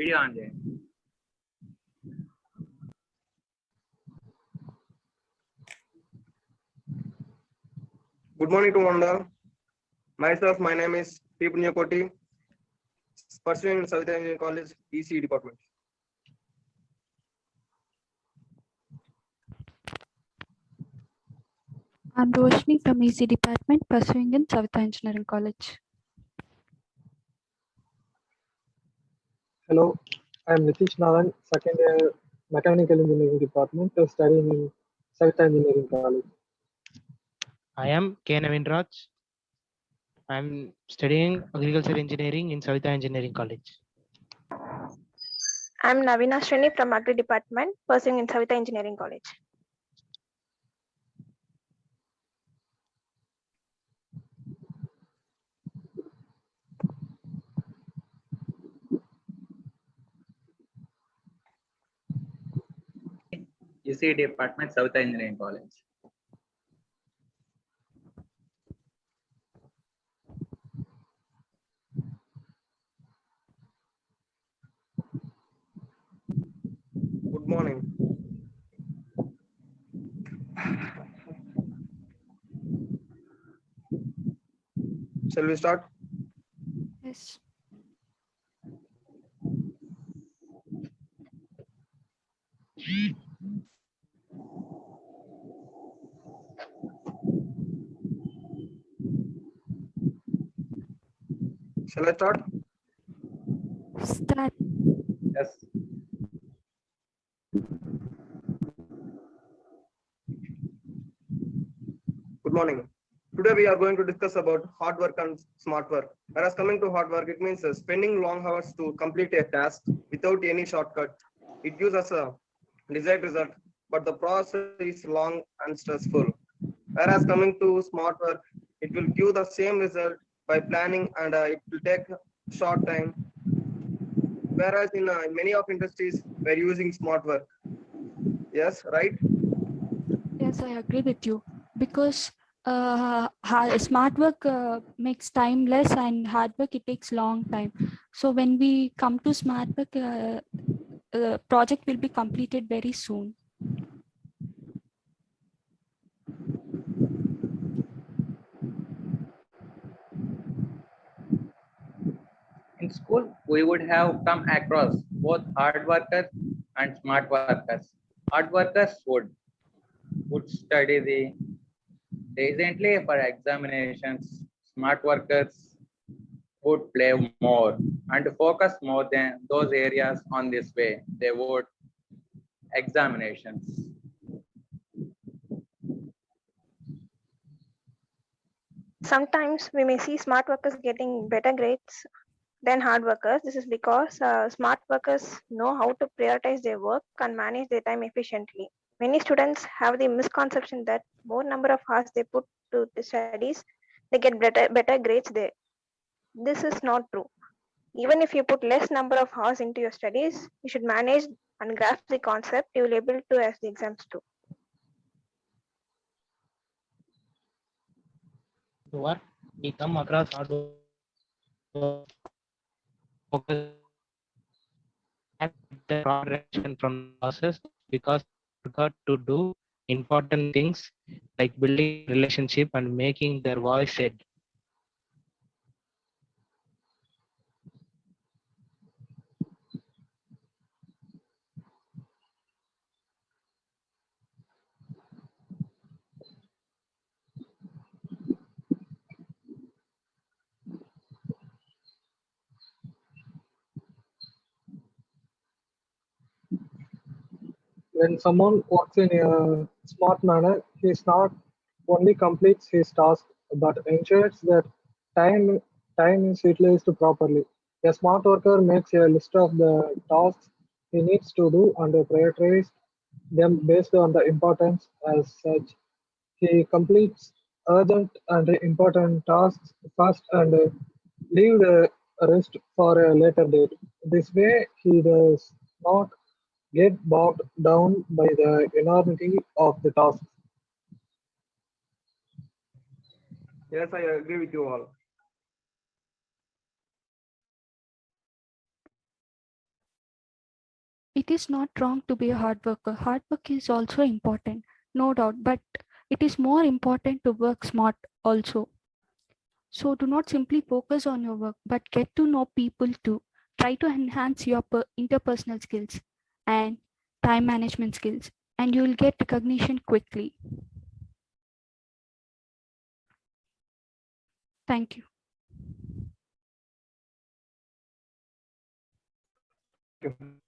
Video on చేయండి. Good morning to one all. Myself, my name is P. Punyakoti, pursuing in Savitri Engineering College, ECE department. I'm Roshni from EC department, pursuing in Savitri Engineering College. Hello, I am Nitish Naran, second year mechanical engineering department, studying in Savitri Engineering College. I am K. Navin Raj. I am studying agriculture engineering in Savitri Engineering College. I am Navina Srini from Agri department, pursuing in Savitri Engineering College. ECE department, Savitri Engineering College. Good morning. Shall we start? Yes. Shall I start? Start. Yes. Good morning. Today we are going to discuss about hard work and smart work. Whereas coming to hard work, it means spending long hours to complete a task without any shortcut. It gives us a desired result, but the process is long and stressful. Whereas coming to smart work, it will give the same result by planning and it will take short time. Whereas in many of industries, we're using smart work. Yes, right? Yes, I agree with you because smart work makes time less and hard work it takes long time. So when we come to smart work, project will be completed very soon. In school, we would have come across both hard workers and smart workers. Hard workers would study diligently for examinations. Smart workers would play more and focus more than those areas on this way. They would examinations. Sometimes we may see smart workers getting better grades than hard workers. This is because smart workers know how to prioritize their work and manage their time efficiently. Many students have the misconception that more number of hours they put to the studies, they get better grades there. This is not true. Even if you put less number of hours into your studies, you should manage and grasp the concept. You will be able to as the exams too. Work, we come across hard work, focus and the wrong direction from the process because we forgot to do important things like building relationship and making their voice heard. When someone works in a smart manner, he is not only completes his task but ensures that time time is utilized properly. A smart worker makes a list of the tasks he needs to do and prioritizes them based on the importance. As such, he completes urgent and important tasks first and leave the rest for a later date. This way, he does not get bogged down by the enormity of the task. Yes, I agree with you all. it is not wrong to be a hard worker. Hard work is also important, no doubt, but it is more important to work smart also. So do not simply focus on your work, but get to know people too. Try to enhance your interpersonal skills and time management skills, and you will get recognition quickly. Thank you. Thank you.